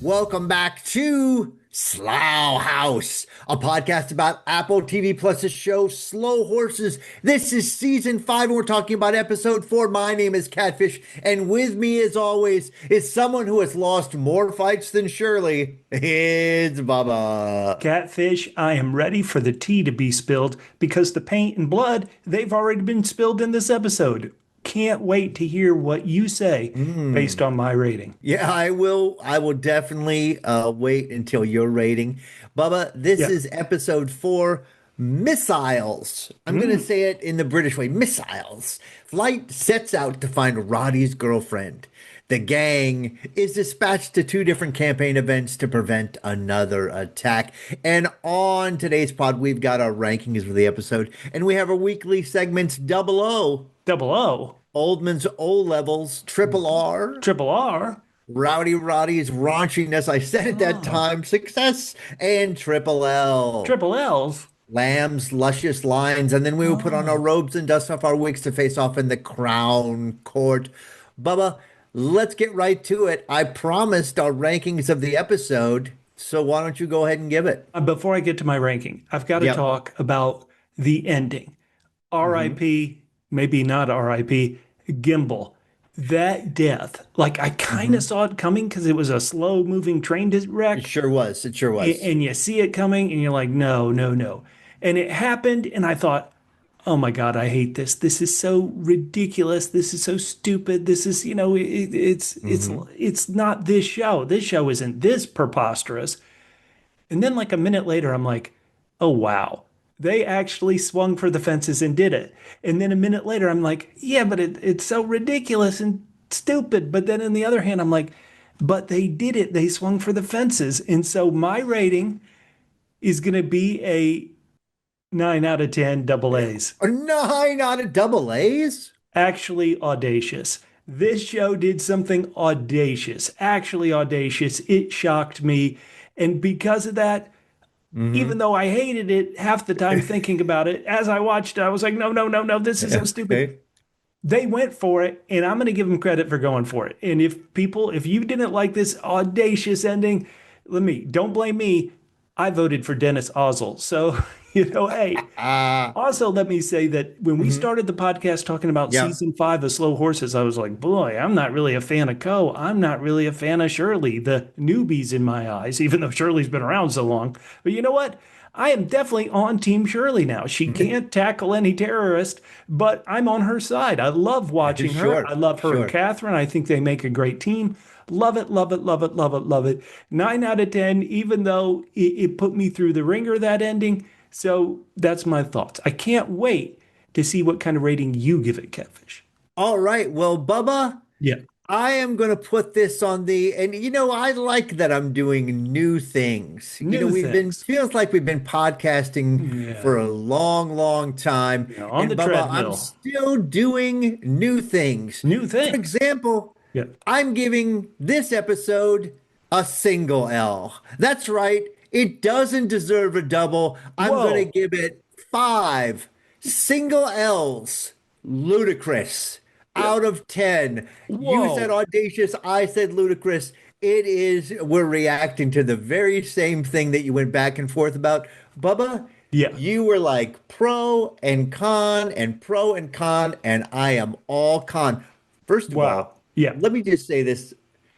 Welcome back to Slough House, a podcast about Apple TV Plus's show Slow Horses. This is season 5, and we're talking about episode 4. My name is Catfish, and with me, as always, is someone who has lost more fights than Shirley. It's Bubba. Catfish, I am ready for the tea to be spilled because the paint and blood, they've already been spilled in this episode. Can't wait to hear what you say based on my rating. Yeah, I will. I will definitely wait until your rating. Bubba, this Yeah. is episode 4, Missiles. I'm going to say it in the British way, missiles. Flyte sets out to find Roddy's girlfriend. The gang is dispatched to 2 different campaign events to prevent another attack. And on today's pod, we've got our rankings for the episode, and we have our weekly segments Double O, Double O, Oldman's O levels, Triple R, Triple R. Roddy's raunchiness, I said at that time, success, and Triple L. Triple L's. Lamb's luscious lines, and then we will put on our robes and dust off our wigs to face off in the crown court. Bubba, let's get right to it. I promised our rankings of the episode, so why don't you go ahead and give it? Before I get to my ranking, I've got to Yep. talk about the ending. R.I.P., maybe not R.I.P., Gimball. That death, like I kind of saw it coming because it was a slow moving train wreck. It sure was. It sure was. And you see it coming and you're like, no, no, no. And it happened. And I thought, oh my God, I hate this. This is so ridiculous. This is so stupid. This is, it's not this show. This show isn't this preposterous. And then like a minute later, I'm like, oh, wow. They actually swung for the fences and did it. And then a minute later, I'm like, yeah, but it's so ridiculous and stupid. But then on the other hand, I'm like, but they did it. They swung for the fences. And so my rating is going to be a 9 out of 10 double A's. A 9 out of double A's? Actually audacious. This show did something audacious, actually audacious. It shocked me. And because of that, even though I hated it half the time thinking about it, as I watched it, I was like, no, no, no, no, this is so stupid. Okay. They went for it, and I'm going to give them credit for going for it. And if you didn't like this audacious ending, don't blame me. I voted for Dennis Ozzel. So, hey. Also, let me say that when we started the podcast talking about Yeah. season 5 of Slow Horses, I was like, boy, I'm not really a fan of Co. I'm not really a fan of Shirley, the newbies in my eyes, even though Shirley's been around so long. But you know what? I am definitely on Team Shirley now. She can't tackle any terrorist, but I'm on her side. I love watching her. Sure, I love her sure. and Catherine. I think they make a great team. Love it, love it, love it, love it, love it. 9 out of 10, even though it put me through the ringer, that ending. So that's my thoughts. I can't wait to see what kind of rating you give it, Catfish. All right. Well, Bubba, Yeah. I am going to put this on and I like that I'm doing new things. Feels like we've been podcasting for a long, long time. Yeah, on the Bubba, treadmill. I'm still doing new things. New For thing. example, Yeah. I'm giving this episode a single L. That's right. It doesn't deserve a double. I'm Whoa. going to give it 5 single L's. Ludicrous. Out of 10. Whoa. You said audacious. I said ludicrous. We're reacting to the very same thing that you went back and forth about. Bubba, Yeah. you were like pro and con and pro and con, and I am all con. First of Wow. all, Yeah. let me just say this.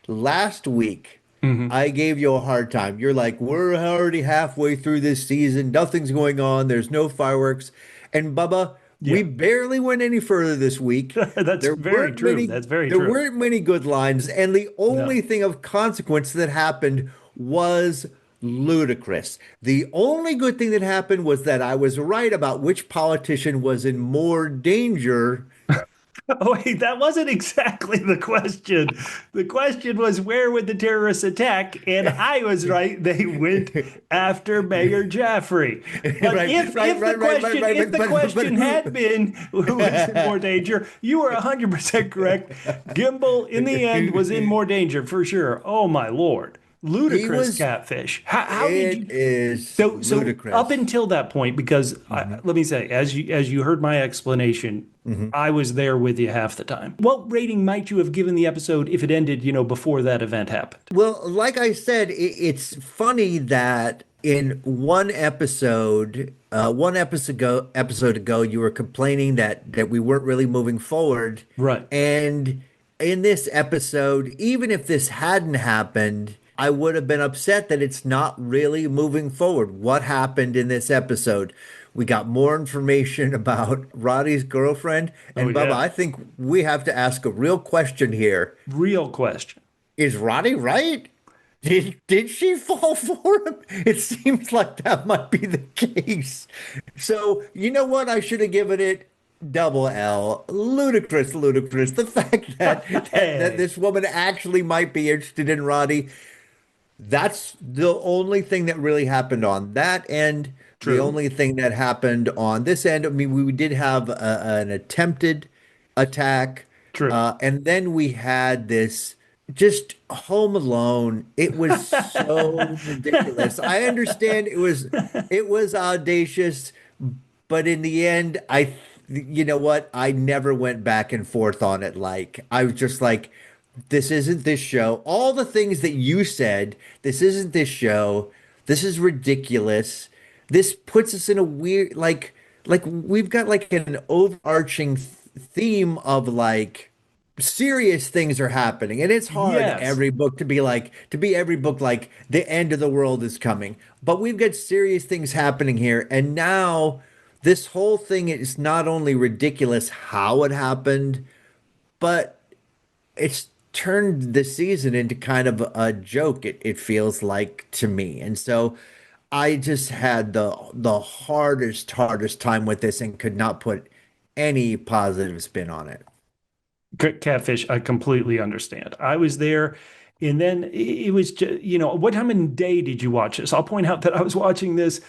Last week, I gave you a hard time. You're like, we're already halfway through this season. Nothing's going on. There's no fireworks. And Bubba, we barely went any further this week. That's very true. That's very There true. weren't many good lines. And the only thing of consequence that happened was ludicrous. The only good thing that happened was that I was right about which politician was in more danger. Oh, wait, that wasn't exactly the question. The question was, where would the terrorists attack? And I was right. They went after Mayor Jaffrey. But if the question had been who was in more danger, you were 100% correct. Gimball, in the end, was in more danger for sure. Oh, my Lord. Ludicrous, Catfish. How did you? It is So ludicrous. up until that point, because let me say, as you heard my explanation, I was there with you half the time. What rating might you have given the episode if it ended, before that event happened? Well, like I said, it's funny that in one episode ago, you were complaining that we weren't really moving forward, Right. and in this episode, even if this hadn't happened, I would have been upset that it's not really moving forward. What happened in this episode? We got more information about Roddy's girlfriend, Oh, and Bubba, yeah. I think we have to ask a real question here. Real question. Is Roddy right? Did she fall for him? It seems like that might be the case. So, you know what? I should have given it double L. Ludicrous, ludicrous. The fact that Hey, this woman actually might be interested in Roddy, that's the only thing that really happened on that end. The true. only thing that happened on this end, I mean, we did have an attempted attack, True. and then we had this just Home Alone. It was so ridiculous. I understand it was audacious, but in the end, you know what? I never went back and forth on it. Like I was just like, this isn't this show. All the things that you said, this isn't this show. This is ridiculous. This puts us in a weird, like we've got like an overarching theme of like serious things are happening, and it's hard Yes. every book to be every book like the end of the world is coming. But we've got serious things happening here, and now this whole thing is not only ridiculous how it happened, but it's turned the season into kind of a joke, it feels like to me. And so I just had the hardest time with this and could not put any positive spin on it. Catfish, I completely understand. I was there, and then it was just, what time of day did you watch this? I'll point out that I was watching this,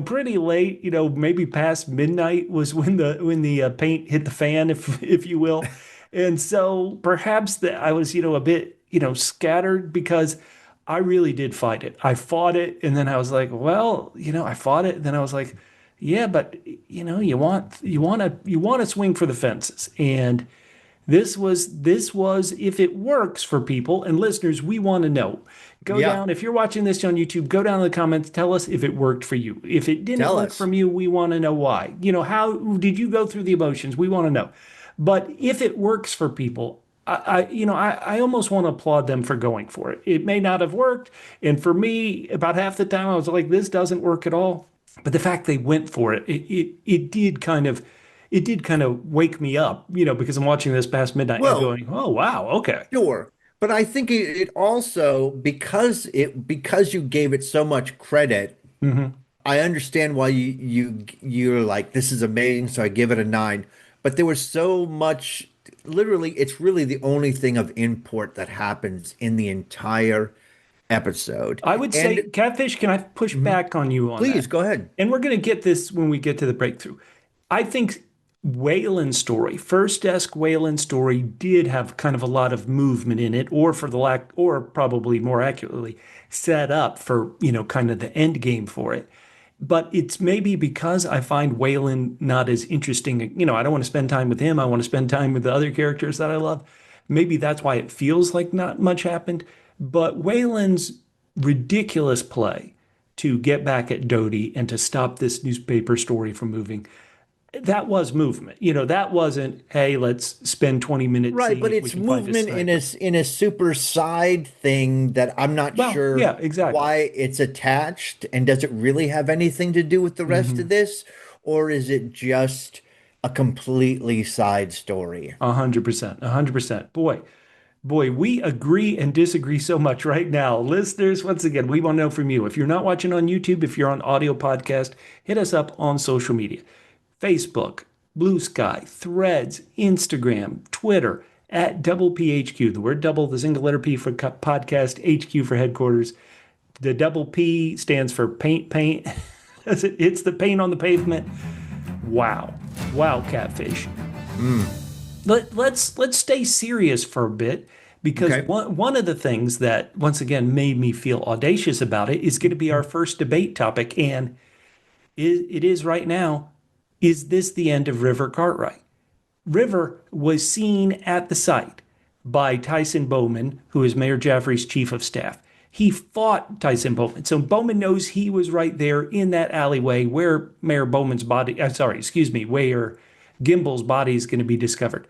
pretty late, maybe past midnight was when the paint hit the fan, if you will. And so perhaps that I was, a bit, scattered because I really did fight it. I fought it, and then I was like, well, I fought it, and then I was like, yeah, but you want to swing for the fences. And this was if it works for people and listeners, we want to know. Go Yeah, down if you're watching this on YouTube, go down in the comments, tell us if it worked for you. If it didn't tell work us. from you, we want to know why. How did you go through the emotions? We want to know. But if it works for people, I almost want to applaud them for going for it. It may not have worked, and for me, about half the time I was like, this doesn't work at all. But the fact they went for it, it did kind of wake me up, because I'm watching this past midnight and I'm Well, going, oh wow, okay. sure. But I think it also because you gave it so much credit, Hmm. I understand why you're like this is amazing, so I give it a 9. But there was so much, literally, it's really the only thing of import that happens in the entire episode. I would say, And Catfish, can I push mhm, back on you on please that? go ahead. And we're going to get this when we get to the breakthrough. I think Whelan's story, first desk Whelan's story, did have kind of a lot of movement in it, or for the lack, or probably more accurately, set up for, kind of the end game for it. But it's maybe because I find Whelan not as interesting. I don't want to spend time with him. I want to spend time with the other characters that I love. Maybe that's why it feels like not much happened. But Whelan's ridiculous play to get back at Dodie and to stop this newspaper story from moving, that was movement. That wasn't, hey, let's spend 20 minutes Right, seeing but if we it's can find a movement in a sniper. in a super side thing that I'm not Well, sure yeah, exactly. why it's attached, and does it really have anything to do with the rest of Hmm. this, or is it just a completely side story? 100%. 100%. Boy, we agree and disagree so much right now. Listeners, once again, we want to know from you. If you're not watching on YouTube, if you're on audio podcast, hit us up on social media. Facebook, Blue Sky, Threads, Instagram, Twitter, at double PHQ. The word double, the single letter P for podcast, HQ for headquarters. The double P stands for paint, paint. As it hits the paint on the pavement. Wow. Wow, Catfish. Mm, Let's stay serious for a bit, because okay. one of the things that once again made me feel audacious about it is going to be our first debate topic, and it is right now. Is this the end of River Cartwright? River was seen at the site by Tyson Bowman, who is Mayor Jaffrey's chief of staff. He fought Tyson Bowman. So Bowman knows he was right there in that alleyway where Mayor Bowman's body, sorry, excuse me, where Gimball's body is going to be discovered.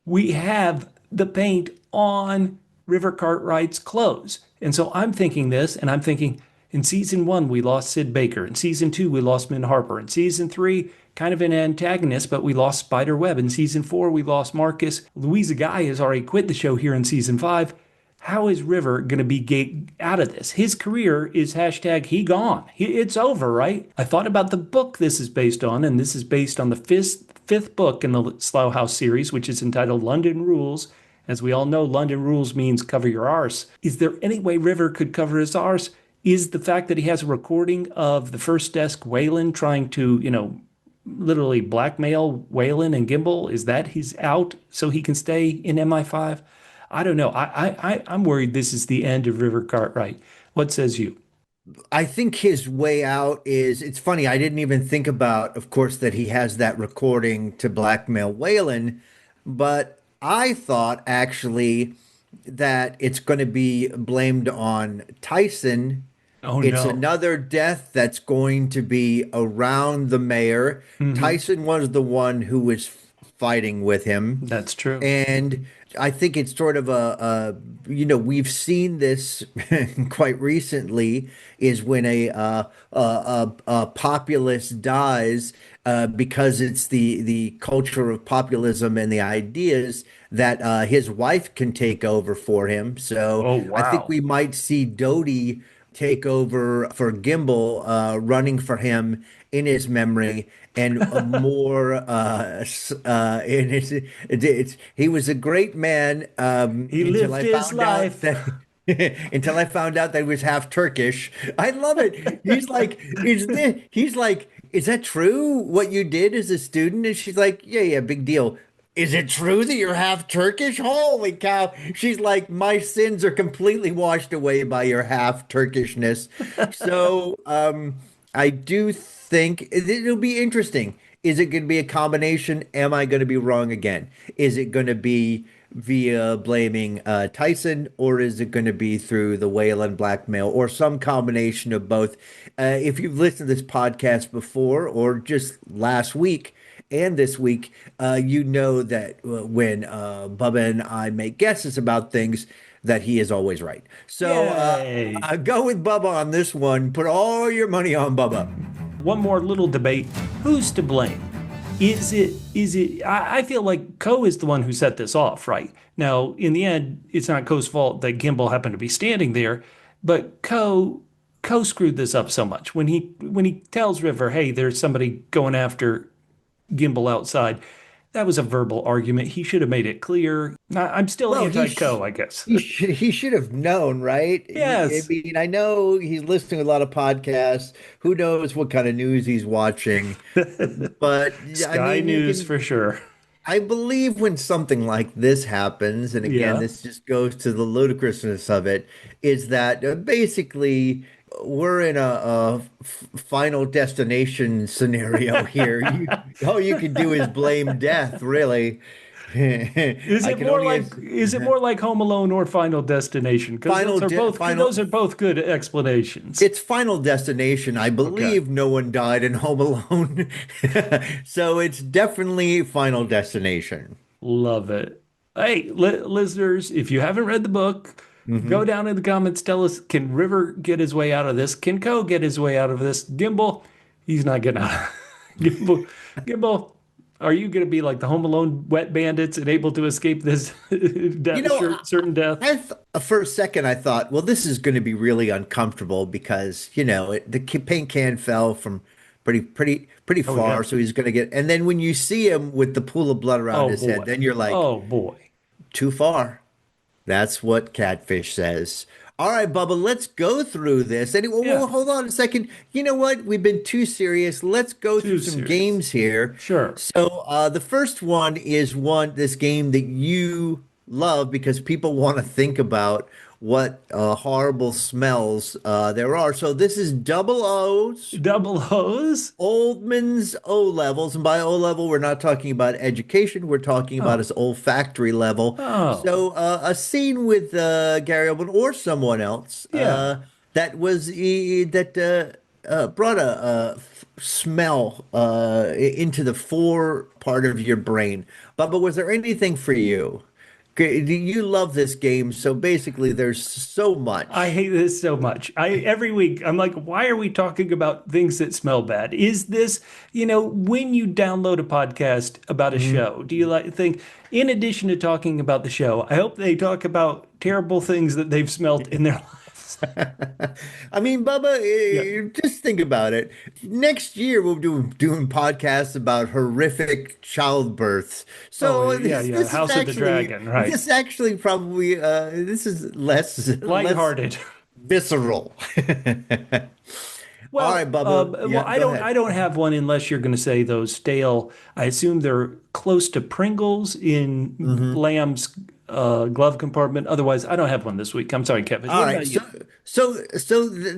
We have the paint on River Cartwright's clothes. And so I'm thinking this, and I'm thinking in season one, we lost Sid Baker. In season two, we lost Min Harper. In season three, kind of an antagonist, but we lost Spider Webb. In season four, we lost Marcus. Louisa Guy has already quit the show here in season five. How is River going to be out of this? His career is hashtag he gone. It's over, right? I thought about the book this is based on, and this is based on the fifth book in the Slough House series, which is entitled London Rules. As we all know, London Rules means cover your arse. Is there any way River could cover his arse? Is the fact that he has a recording of the first desk Whelan trying to, literally blackmail Whelan and Gimball, is that he's out so he can stay in MI5? I don't know. I'm worried this is the end of River Cartwright. What says you? I think his way out is, it's funny, I didn't even think about, of course, that he has that recording to blackmail Whelan, but I thought actually that it's going to be blamed on Tyson. Oh It's no. another death that's going to be around the mayor. Hmm. Tyson was the one who was fighting with him. That's true. And I think it's sort of we've seen this quite recently is when a populist dies because it's the culture of populism and the ideas that his wife can take over for him. So Oh I think wow. we might see Dodie take over for Gimbal, running for him in his memory and a more in his he was a great man He until lived I his found out life. that until I found out that he was half Turkish. I love it. He's like, is that true what you did as a student? And she's like, yeah, yeah, big deal. Is it true that you're half Turkish? Holy cow. She's like, my sins are completely washed away by your half Turkishness. So, I do think it'll be interesting. Is it going to be a combination? Am I going to be wrong again? Is it going to be via blaming Tyson, or is it going to be through the Whalen blackmail, or some combination of both? If you've listened to this podcast before, or just last week and this week, you know that when Bubba and I make guesses about things, that he is always right. So Yay. go with Bubba on this one. Put all your money on Bubba. One more little debate. Who's to blame? I feel like Coe is the one who set this off, right? Now, in the end, it's not Coe's fault that Gimbal happened to be standing there, but Coe screwed this up so much. When he tells River, hey, there's somebody going after Gimbal outside, that was a verbal argument. He should have made it clear. I'm still Well, anti-Coe, I guess. he should have known, right? I Yes. mean, I know he's listening to a lot of podcasts. Who knows what kind of news he's watching? But I Sky mean, you News can. for sure. I believe when something like this happens, and again, Yeah. this just goes to the ludicrousness of it, is that basically we're in a final destination scenario here. All you can do is blame death, really. I can only Is it more like Home Alone or Final Destination? Because final. those are both good explanations. It's Final Destination. I Okay. believe no one died in Home Alone. So it's definitely Final Destination. Love it. Hey, listeners, if you haven't read the book, go Hmm. down in the comments. Tell us, can River get his way out of this? Can Ko get his way out of this? Gimbal, he's not getting out. Gimbal, Gimbal, are you going to be like the Home Alone wet bandits and able to escape this You know, certain death? for a second I thought, well, this is going to be really uncomfortable because the paint can fell from pretty Oh, yeah. far, so he's going to get. And then when you see him with the pool of blood around Oh, his head, boy. then you're like, Oh, boy. too far. That's what Catfish says. All right, Bubba, let's go through this. Anyway, Yeah. well, hold on a second. You know what? We've been too serious. Let's go through Too some serious. games here. Sure. So, the first one is this game that you love because people want to think about what horrible smells there are. So this is double O's. Double O's? Oldman's O levels, and by O level, we're not talking about education, we're talking about Oh, his olfactory level. oh, So, a scene with Gary Oldman or someone else yeah. that was that brought a smell into the fore part of your brain. Bubba, was there anything for you? You love this game, so basically, there's so I much. hate this so much. I every week I'm like, why are we talking about things that smell bad? Is this, when you download a podcast about a Mhm. show, do you like think in addition to talking about the show, I hope they talk about terrible things that they've smelt in their lives. I mean, Bubba, Yeah. just think about it. Next year we'll do doing podcasts about horrific childbirths. Oh, So yeah, this yeah. this is House of the actually Dragon, right. probably this is less Lighthearted. visceral. All right, Bubba. Well, Yeah, go I ahead. don't have one unless you're going to say those stale. I assume they're close to Pringles in hmm Lamb's glove compartment. Otherwise, I don't have one this week. I'm sorry, Kevin. All What right, about you?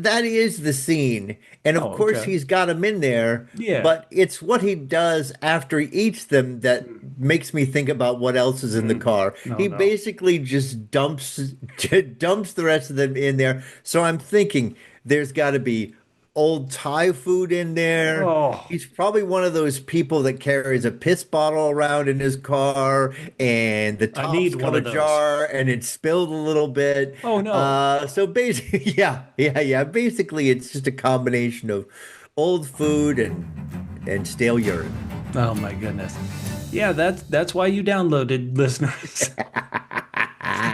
that is the scene, and of Oh, course okay. he's got them in there, Yeah. but it's what he does after he eats them that makes me think about what else is in the Mm. car. No, He no. basically just dumps the rest of them in there. So I'm thinking there's got to be old Thai food in there. Oh, He's probably one of those people that carries a piss bottle around in his car and the I top's need one come of those. ajar and it's spilled a little bit. Oh no. So basically, yeah. Basically, it's just a combination of old food and stale urine. Oh my goodness. Yeah, that's why you downloaded, listeners.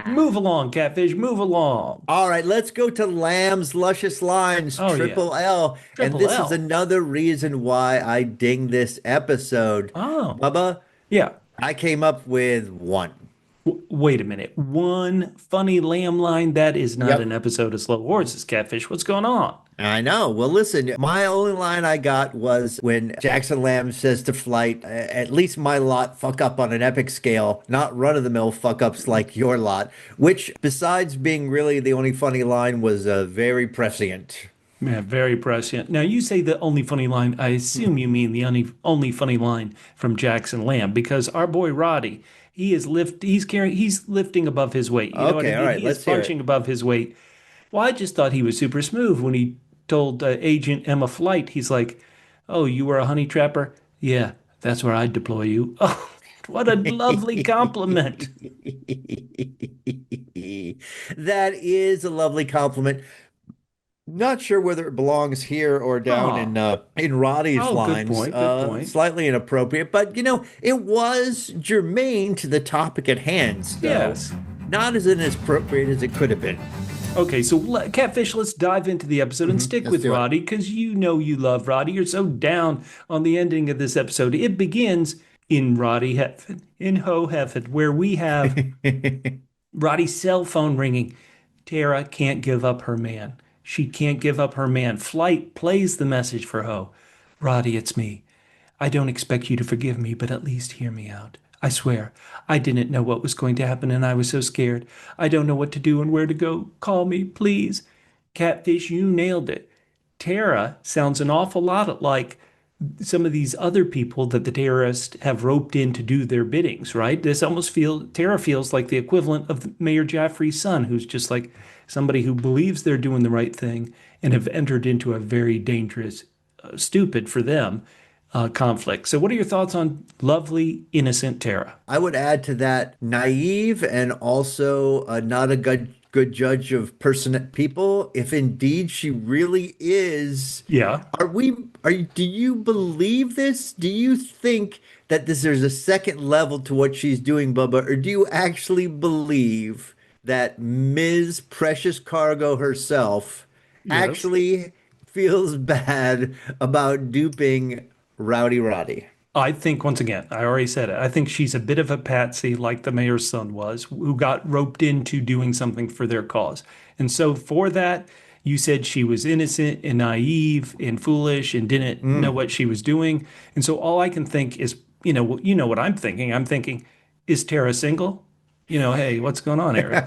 Move along, Catfish. Move along. All right, let's go to Lamb's Luscious Lines, Oh yeah. Triple L. And Triple this is L. another reason why I ding this episode. Oh Bubba, yeah. I came up with one. Wait a minute. One funny lamb line. That is not an Yep. episode of Slow Horses, Catfish. What's going on? I know. Well, listen, my only line I got was when Jackson Lamb says to Flyte, at least my lot fuck up on an epic scale, not run-of-the-mill fuck ups like your lot, which, besides being really the only funny line, was very prescient. Man, very prescient. Now, you say the only funny line. I assume you mean the only funny line from Jackson Lamb because our boy Roddy, he's lifting above his weight. You know what I Okay, all mean? right, He is let's hear punching it. above his weight. Well, I just thought he was super smooth when he told Agent Emma Flyte, he's like, "Oh, you were a honey trapper? Yeah, that's where I'd deploy you." Oh, what a lovely compliment. That is a lovely compliment. Not sure whether it belongs here or down Oh, in Roddy's oh, good lines. point. Good point. Slightly inappropriate, but it was germane to the topic at hand, so Yes. not as inappropriate as it could have been. Okay, so Catfish, let's dive into the episode and stick Let's with do it. Roddy because you know you love Roddy. You're so down on the ending of this episode. It begins in Roddy Heaven, in Ho Heaven, where we have Roddy's cell phone ringing. Tara can't give up her man. She can't give up her man. Flyte plays the message for Ho. Roddy, it's me. I don't expect you to forgive me, but at least hear me out. I swear, I didn't know what was going to happen and I was so scared. I don't know what to do and where to go. Call me, please. Catfish, you nailed it. Tara sounds an awful lot like some of these other people that the terrorists have roped in to do their biddings, right? This almost feels Tara feels like the equivalent of Mayor Jaffrey's son, who's just like somebody who believes they're doing the right thing and have entered into a very dangerous, stupid for them, conflict. So, what are your thoughts on lovely, innocent Tara? I would add to that naive and also not a good judge of people. If indeed she really is, Yeah. do you believe this? Do you think that there's a second level to what she's doing, Bubba, or do you actually believe that Ms. Precious Cargo herself Yes. actually feels bad about duping Roddy? I think, once again, I already said it. I think she's a bit of a patsy, like the mayor's son was, who got roped into doing something for their cause. And so, for that, you said she was innocent and naive and foolish and didn't know Mm. what she was doing. And so, all I can think is, you know what I'm thinking. I'm thinking, is Tara single? Hey, what's going on, Eric?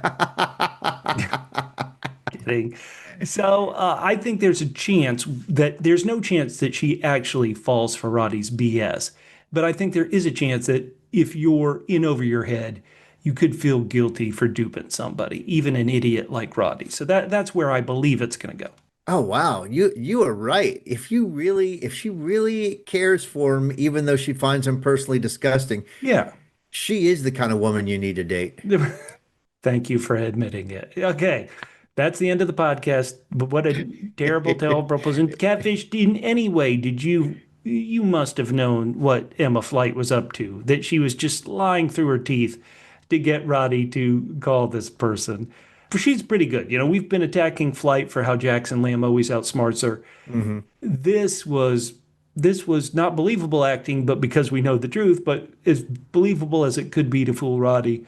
Kidding. So I think there's no chance that she actually falls for Roddy's BS. But I think there is a chance that if you're in over your head, you could feel guilty for duping somebody, even an idiot like Roddy. So that's where I believe it's going to go. Oh wow, you are right. If she really cares for him, even though she finds him personally disgusting, Yeah. she is the kind of woman you need to date. Thank you for admitting it. Okay. That's the end of the podcast. But what a terrible, terrible proposal. Catfish, in any way, you must have known what Emma Flyte was up to, that she was just lying through her teeth to get Roddy to call this person. She's pretty good. We've been attacking Flyte for how Jackson Lamb always outsmarts her. Hmm. This was this was not believable acting, but because we know the truth, but as believable as it could be to fool Roddy.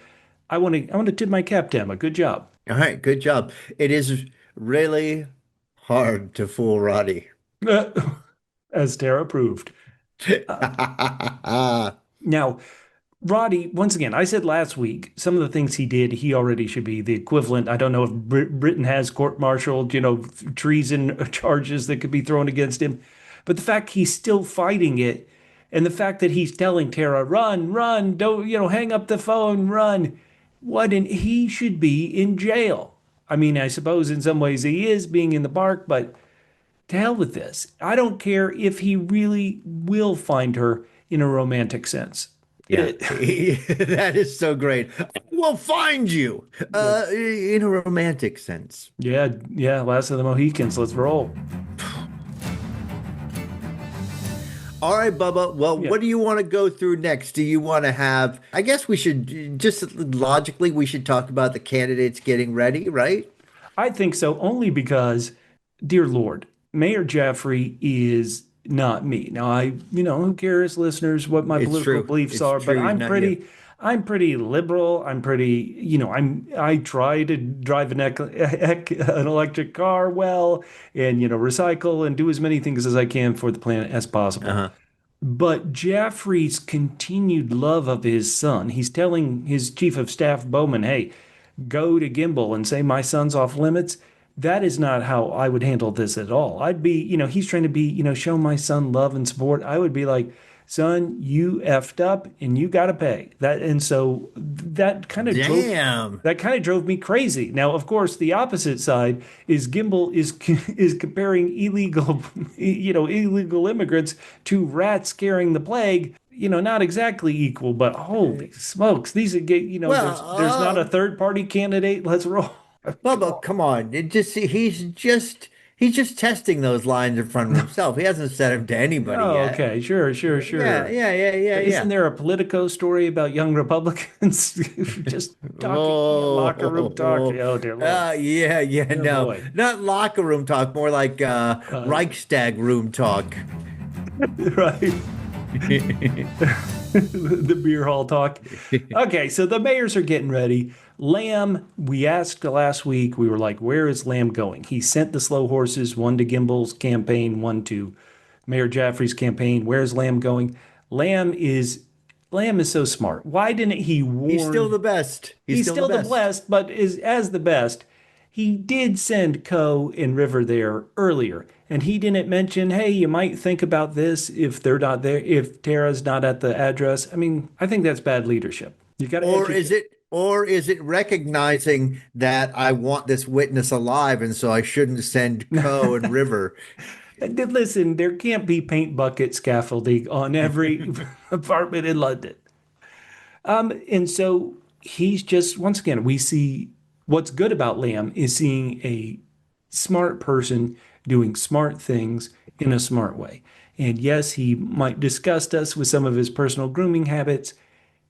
I want to tip my cap to Emma. Good job. All right, good job. It is really hard to fool Roddy. As Tara proved. Now, Roddy, once again, I said last week, some of the things he did, he already should be the equivalent. I don't know if Britain has court-martialed, treason charges that could be thrown against him. But the fact he's still fighting it, and the fact that he's telling Tara, run, run, don't, hang up the phone, run. He should be in jail. I mean, I suppose in some ways he is being in the bark, but to hell with this. I don't care if he really will find her in a romantic sense. Yeah, that is so great. We'll find you, in a romantic sense. Yeah, yeah, Last of the Mohicans. Let's roll. All right, Bubba. Well, Yeah, what do you want to go through next? Do you want to have, I guess we should just logically, we should talk about the candidates getting ready, right? I think so, only because, dear Lord, Mayor Jaffrey is not me. Now, who cares, listeners, what my It's political true. beliefs It's are, but true. Not you. I'm pretty liberal. I'm pretty, I try to drive an electric car well and, recycle and do as many things as I can for the planet as possible. Uh-huh. But Jaffrey's continued love of his son, he's telling his chief of staff, Bowman, hey, go to Gimball and say my son's off limits. That is not how I would handle this at all. I'd be, he's trying to be, show my son love and support. I would be like, son, you effed up and you got to pay that. And so Damn. that kind of drove me crazy. Now, of course, the opposite side is Gimbal is comparing illegal immigrants to rats scaring the plague. Not exactly equal, but holy smokes, these are Well, there's not a third party candidate. Let's roll. Bubba, come on. He's just testing those lines in front of himself. He hasn't said them to anybody Oh, yet. okay, sure, sure, Yeah, sure. yeah, yeah, yeah, Isn't yeah. there a Politico story about young Republicans just talking, locker room talk? Oh, Oh, dear Lord. yeah, yeah, Oh, no, boy. not locker room talk, more like Uh, Reichstag room talk. right. The beer hall talk. Okay, so the mayors are getting ready. Lamb, we asked last week, we were like, where is Lamb going? He sent the slow horses, one to Gimball's campaign, one to Mayor Jaffrey's campaign. Where's Lamb going? Lamb is Lamb is so smart. Why didn't he He's still warn? the best. He's He's still the still the best. blessed, but is as the best. He did send Coe and River there earlier, and he didn't mention, hey, you might think about this if they're not there, if Tara's not at the address. I mean, I think that's bad leadership. You got to educate. Or is it recognizing that I want this witness alive and so I shouldn't send Coe and River? Listen, there can't be paint bucket scaffolding on every apartment in London. And so he's just, once again, we see what's good about Lamb is seeing a smart person doing smart things in a smart way. And yes, he might disgust us with some of his personal grooming habits.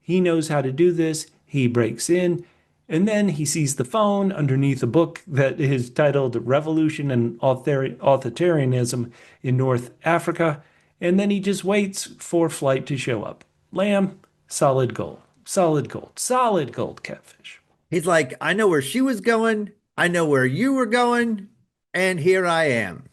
He knows how to do this. He breaks in, and then he sees the phone underneath a book that is titled Revolution and Authoritarianism in North Africa. And then he just waits for Flyte to show up. Lamb, solid gold, solid gold, solid gold, Catfish. He's like, I know where she was going, I know where you were going, and here I am.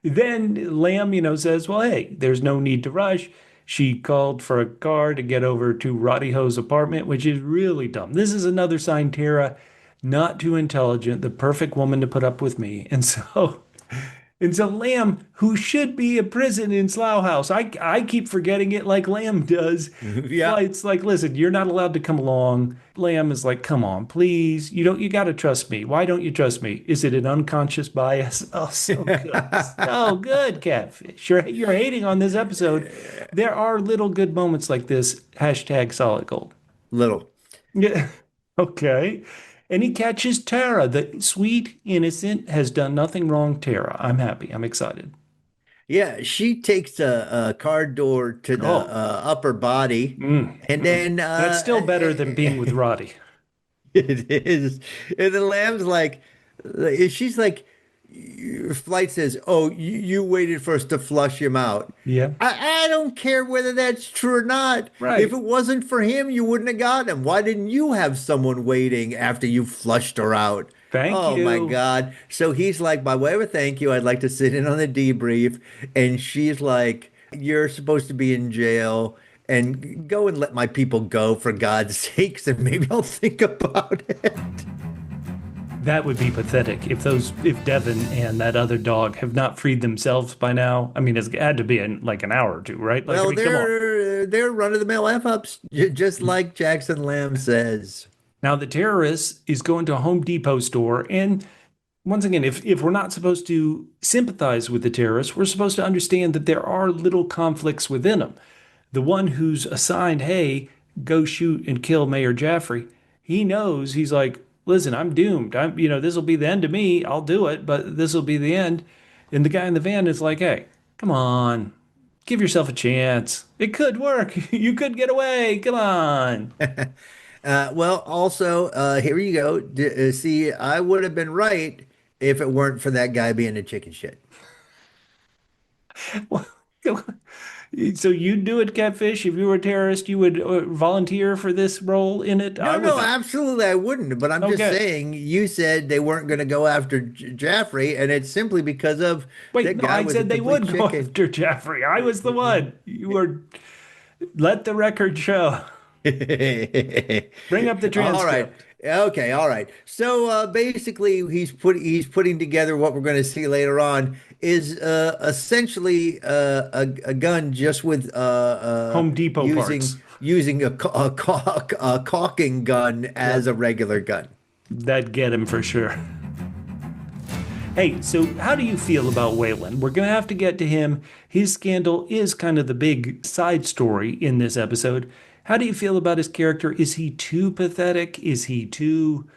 Then Lamb, says, well, hey, there's no need to rush. She called for a car to get over to Roddy Ho's apartment, which is really dumb. This is another sign, Tara, not too intelligent, the perfect woman to put up with me. And so Lamb, who should be a prison in Slough House, I keep forgetting it like Lamb does. Yeah. Flyte's like, listen, you're not allowed to come along. Lamb is like, come on, please. You got to trust me. Why don't you trust me? Is it an unconscious bias? Oh, so good. So good, Catfish. You're hating on this episode. There are little good moments like this. Hashtag solid gold. Little. Yeah. Okay. And he catches Tara. The sweet, innocent, has done nothing wrong Tara. I'm happy. I'm excited. Yeah, she takes a car door to the Oh, upper body, and mm. then That's still better than being with Roddy. it is. And the lamb's like, she's like, Flight says, "Oh, you waited for us to flush him out." Yeah. I don't care whether that's true or not. If Right. it wasn't for him, you wouldn't have got him. Why didn't you have someone waiting after you flushed her out? Thank Oh my you. God. So he's like, by way of a thank you, I'd like to sit in on the debrief. And she's like, you're supposed to be in jail and go and let my people go for God's sakes, and maybe I'll think about it. That would be pathetic if Devin and that other dog have not freed themselves by now. I mean, it's had to be in like an hour or two, right? Like, I Well, mean, come on. they're run-of-the-mill F-ups, just like Jackson Lamb says. Now the terrorist is going to a Home Depot store, and once again, if we're not supposed to sympathize with the terrorists, we're supposed to understand that there are little conflicts within them. The one who's assigned, hey, go shoot and kill Mayor Jaffrey, he knows he's like, listen, I'm doomed. This will be the end of me. I'll do it, but this will be the end. And the guy in the van is like, hey, come on, give yourself a chance. It could work. You could get away. Come on. Well, also, here you go. See, I would have been right if it weren't for that guy being a chicken shit. So you'd do it, Catfish? If you were a terrorist, you would volunteer for this role in it? I No, would no, not. absolutely, I wouldn't. But I'm just Okay. saying, you said they weren't going to go after Jaffrey, and it's simply because of Wait, that no, guy I was a said they complete would go chicken. after Jaffrey. I was the one. You were, let the record show. Bring up the All right. transcript. Okay, all right. So basically he's putting together what we're going to see later on is essentially a gun just with Home Depot parts using a caulking gun as that a regular gun. that get him for sure. Hey, so how do you feel about Whelan? We're going to have to get to him. His scandal is kind of the big side story in this episode. How do you feel about his character? Is he too pathetic? Is he too,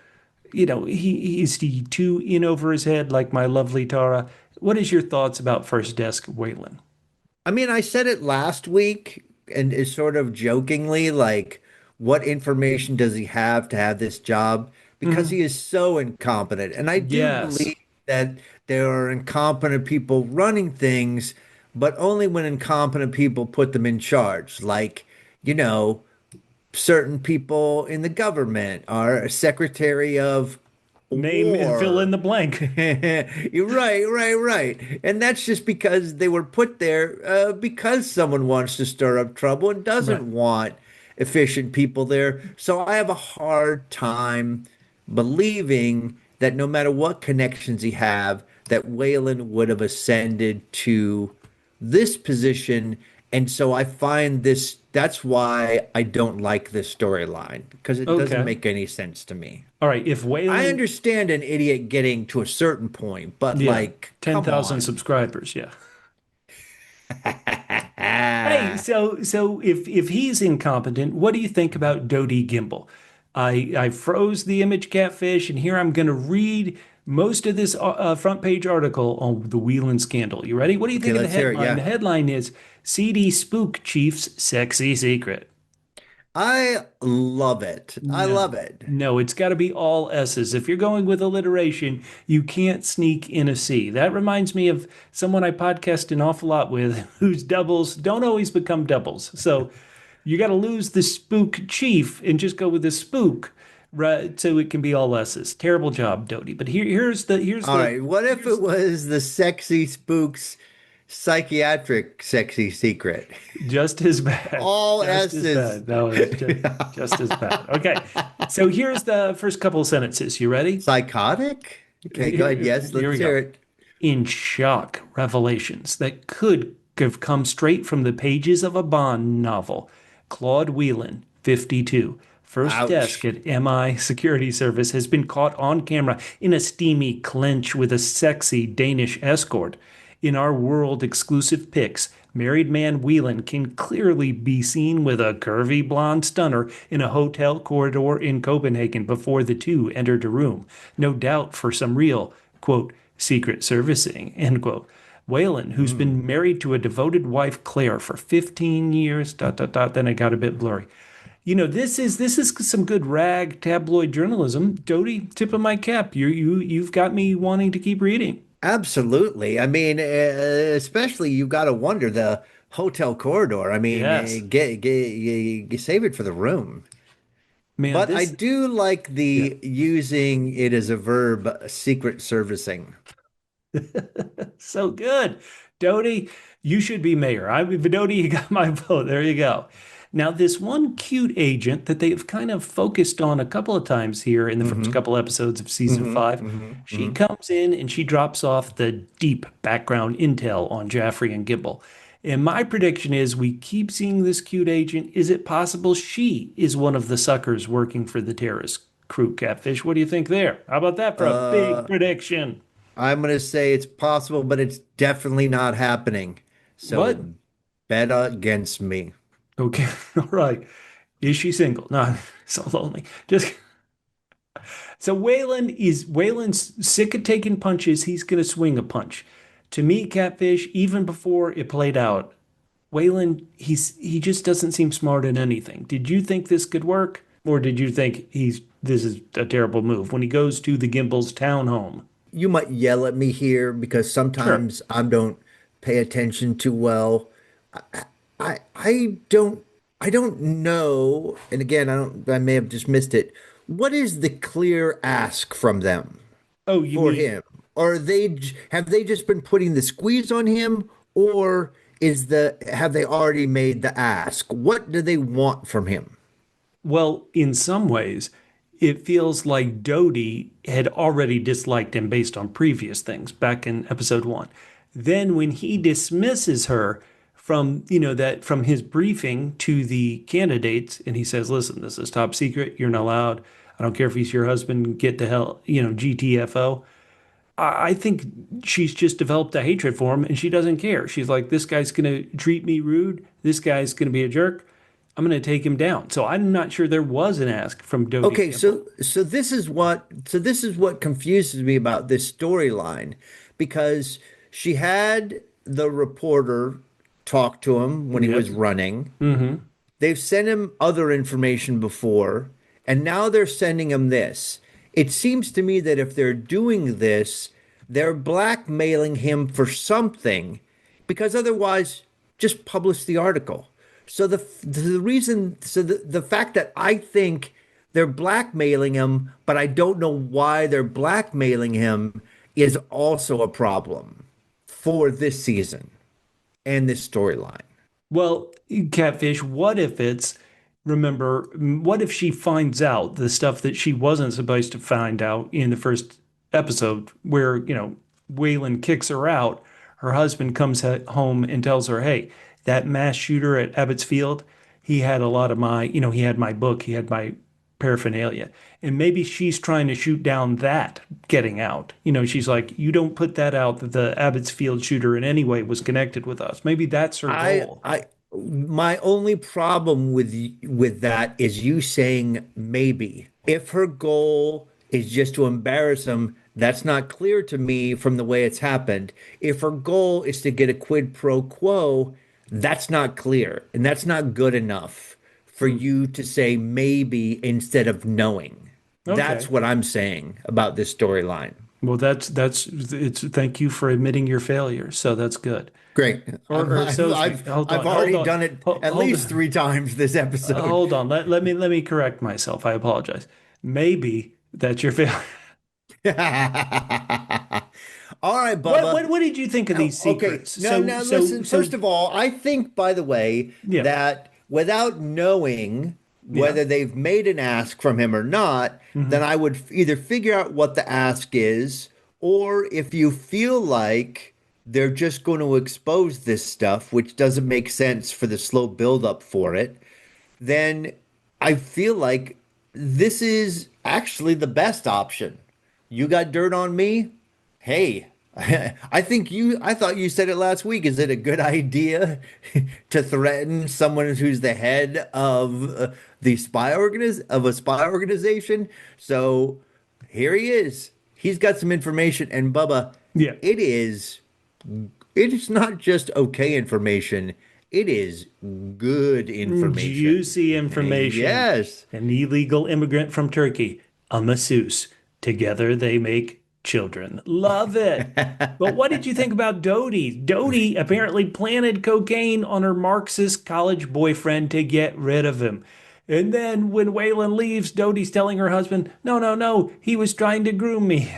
is he too in over his head like my lovely Tara? What is your thoughts about First Desk Whelan? I mean, I said it last week and is sort of jokingly like, what information does he have to have this job? Because Mhm. he is so incompetent. And I do Yes. believe that there are incompetent people running things, but only when incompetent people put them in charge. Like, you know, certain people in the government are Secretary of Name and fill in War. the blank. You're right, right, right. And that's just because they were put there because someone wants to stir up trouble and Right. doesn't want efficient people there. So I have a hard time believing that no matter what connections he have, that Whalen would have ascended to this position. And so I find that's why I don't like this storyline because it doesn't Okay. make any sense to me. All right. If I Whalen, understand an idiot getting to a certain point, but yeah, like, come 10,000 on. subscribers. Yeah. Hey, so if he's incompetent, what do you think about Dodie Gimball? I froze the image Catfish, and here I'm going to read most of this front page article on the Whelan scandal. You ready? What do you Okay, think of the let's hear it. headline? The Yeah. headline is CD Spook Chief's Sexy Secret. I love it. I love No, it. no, it's got to be all S's. If you're going with alliteration, you can't sneak in a C. That reminds me of someone I podcast an awful lot with whose doubles don't always become doubles. So you got to lose the spook chief and just go with the spook, right? So it can be all S's. Terrible job, Dodie. But here's All right. What if it was the sexy spooks psychiatric sexy secret. Just as bad. All Just as S's. bad. No, just as bad. Okay. So here's the first couple of sentences. You ready? Psychotic? Okay, go ahead. Yes, Here let's we hear go. it. In shock revelations that could have come straight from the pages of a Bond novel, Claude Whelan, 52, first desk Ouch. at MI Security Service, has been caught on camera in a steamy clinch with a sexy Danish escort. In our world exclusive pics, married man Whelan can clearly be seen with a curvy blonde stunner in a hotel corridor in Copenhagen before the two entered a room. No doubt for some real, quote, secret servicing, end quote. Whelan, who's Mm. been married to a devoted wife, Claire, for 15 years, dot, dot, dot, then it got a bit blurry. This is some good rag tabloid journalism. Doty, tip of my cap. You've got me wanting to keep reading. Absolutely. I mean, especially you got to wonder the hotel corridor. I mean, Yes. save it for the room. Man, But I this do like yeah. the using it as a verb, secret servicing. So good. Doty, you should be mayor. Doty, you got my vote. There you go. Now, this one cute agent that they've kind of focused on a couple of times here in the first Hmm. couple episodes of season Hmm. five, Hmm. she Hmm. comes in and she drops off the deep background intel on Jaffrey and Gimball. And my prediction is we keep seeing this cute agent. Is it possible she is one of the suckers working for the terrorist crew, Catfish? What do you think there? How about that for a big Uh, prediction? I'm going to say it's possible, but it's definitely not happening. What? So bet against me. Okay. All right. Is she single? No, so lonely. Just so Wayland's sick of taking punches. He's gonna swing a punch. To me, Catfish, even before it played out, Wayland, he just doesn't seem smart in anything. Did you think this could work? Or did you think this is a terrible move when he goes to the Gimbals townhome? You might yell at me here because Sure. sometimes I don't pay attention too well. I don't know, and again, I may have just missed it. What is the clear ask from them Oh, you for mean him? Or have they just been putting the squeeze on him, or have they already made the ask? What do they want from him? well, in some ways, it feels like Dodie had already disliked him based on previous things back in episode one. Then when he dismisses her from, that from his briefing to the candidates, and he says, listen, this is top secret. You're not allowed. I don't care if he's your husband, get the hell, GTFO. I think she's just developed a hatred for him and she doesn't care. She's like, this guy's going to treat me rude. This guy's going to be a jerk. I'm going to take him down. So I'm not sure there was an ask from Dodie Okay, Campbell. so this is what confuses me about this storyline because she had the reporter talk to him when he Yep. was running. Hmm. They've sent him other information before, and now they're sending him this. It seems to me that if they're doing this, they're blackmailing him for something, because otherwise, just publish the article. So the fact that I think they're blackmailing him, but I don't know why they're blackmailing him is also a problem for this season and this storyline. Well, Catfish, what if she finds out the stuff that she wasn't supposed to find out in the first episode where, Wayland kicks her out, her husband comes home and tells her, hey, that mass shooter at Abbott's Field, he had a lot of he had my book, he had my paraphernalia. And maybe she's trying to shoot down that getting out. She's like, you don't put that out that the Abbott's Field shooter in any way was connected with us. Maybe that's her I goal. I my only problem with that is you saying maybe. If her goal is just to embarrass him, that's not clear to me from the way it's happened. If her goal is to get a quid pro quo, that's not clear, and that's not good enough for Hmm. you to say maybe instead of knowing. That's Okay. what I'm saying about this storyline. Well, thank you for admitting your failure. So that's good. Great. Or so to speak. I've Hold already on, done it at hold least on, 3 times this episode. hold on. Let me correct myself. I apologize. Maybe that's your failure. All right, What Bubba. what did you think of these Okay. secrets? No, no, listen. First of all, I think, by the way, Yeah, that without knowing yeah. whether they've made an ask from him or not, then Hmm. I would either figure out what the ask is, or if you feel like they're just going to expose this stuff, which doesn't make sense for the slow buildup for it, then I feel like this is actually the best option. You got dirt on me? Hey, I thought you said it last week. Is it a good idea to threaten someone who's the head of a spy organization? So here he is. He's got some information, and Bubba, Yeah. it is it is not just okay information. It is good information. Juicy information. Yes. An illegal immigrant from Turkey, a masseuse. Together they make children. Love it. But what did you think about Dodie? Dodie apparently planted cocaine on her Marxist college boyfriend to get rid of him. And then when Whelan leaves, Dodie's telling her husband, no, no, no, he was trying to groom me.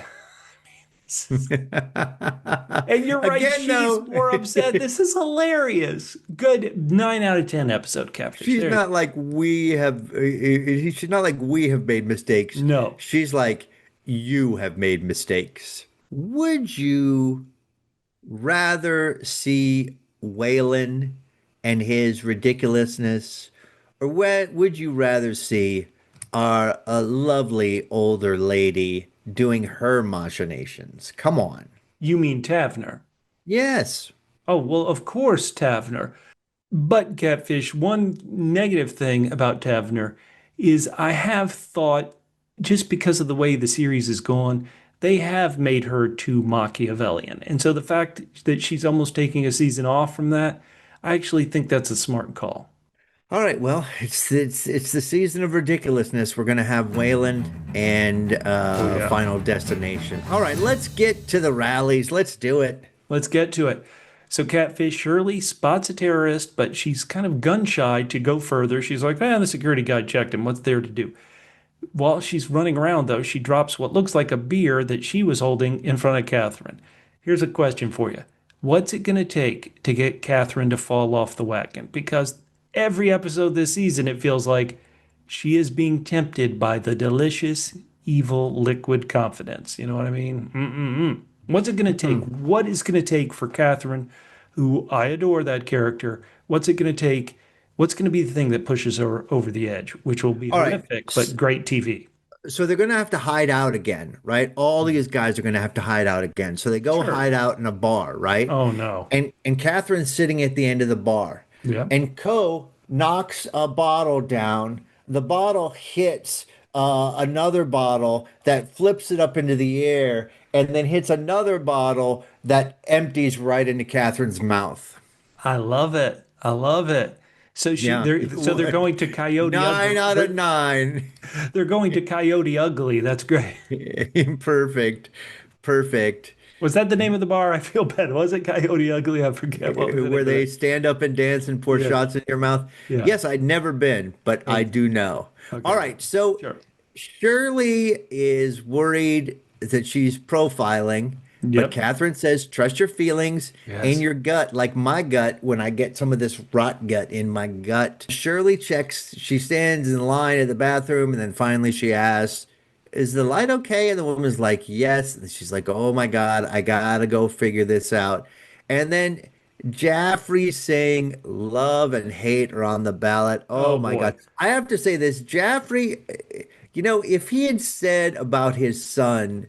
And you're right, Again, she's though, more upset. This is hilarious. Good 9 out of 10 episode, Catfish. she's There. not like we have. She's not like we have made mistakes. No. She's like you have made mistakes. Would you rather see Whalen and his ridiculousness, or what would you rather see our a lovely older lady doing her machinations? Come on. You mean Tavener. Yes. Oh, well, of course, Tavener. But Catfish, one negative thing about Tavener is I have thought, just because of the way the series is gone, they have made her too Machiavellian. And so the fact that she's almost taking a season off from that, I actually think that's a smart call. All right, well, it's the season of ridiculousness. We're gonna have Wayland and Oh, yeah. Final Destination. All right, let's get to the rallies. Let's do it. Let's get to it. So Catfish Shirley spots a terrorist, but she's kind of gun shy to go further. She's like, the security guy checked him. What's there to do? While she's running around, though, she drops what looks like a beer that she was holding in front of Catherine. Here's a question for you. What's it going to take to get Catherine to fall off the wagon? Because every episode this season, it feels like she is being tempted by the delicious, evil liquid confidence. You know what I mean? Mm-mm-mm. What's it going to take? What is going to take for Catherine, who I adore that character? What's it going to take? What's going to be the thing that pushes her over the edge, which will be All right. horrific, but great TV? So they're gonna have to hide out again, right? All these guys are gonna have to hide out again. So they go Sure. hide out in a bar, right? Oh no. And Catherine's sitting at the end of the bar. Yeah. And Co knocks a bottle down. The bottle hits another bottle that flips it up into the air and then hits another bottle that empties right into Catherine's mouth. I love it. I love it. So Yeah. they're going to Coyote Nine Ugly. out of nine. They're going to Coyote Ugly. That's great. Perfect. Perfect. Was that the name of the bar? I feel bad. Was it Coyote Ugly? I forget what was the name Where of they it. stand up and dance and pour Yeah. shots in your mouth. Yeah. Yes, I'd never been, but I do know. All Okay. right, so Sure. Shirley is worried that she's profiling, but Yep. Catherine says, trust your feelings Yes. and your gut, like my gut when I get some of this rot gut in my gut. Shirley checks, she stands in line at the bathroom, and then finally she asks, is the light okay? And the woman's like, yes. And she's like, oh my God, I gotta go figure this out. And then Jaffrey saying love and hate are on the ballot. Oh Oh my boy. God. I have to say this, Jaffrey, if he had said about his son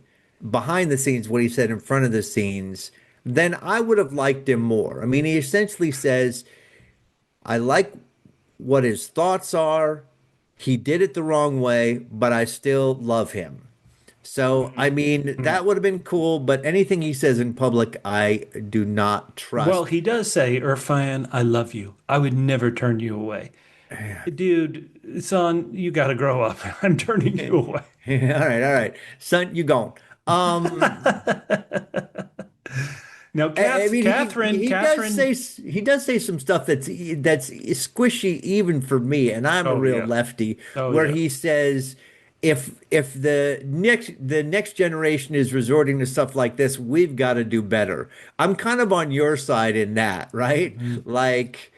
behind the scenes what he said in front of the scenes, then I would have liked him more. I mean, he essentially says, I like what his thoughts are. He did it the wrong way, but I still love him. So, I mean, that would have been cool, but anything he says in public, I do not Well, trust. he does say, Irfan, I love you. I would never turn you away. Dude, son, you got to grow up. I'm turning you away. All right. Son, you gone. Now, I mean, Catherine. he does say some stuff that's squishy even for me, and I'm a Oh real yeah. lefty, Oh where yeah. he says, if the next generation is resorting to stuff like this, we've got to do better. I'm kind of on your side in that, right? Mhm. Like,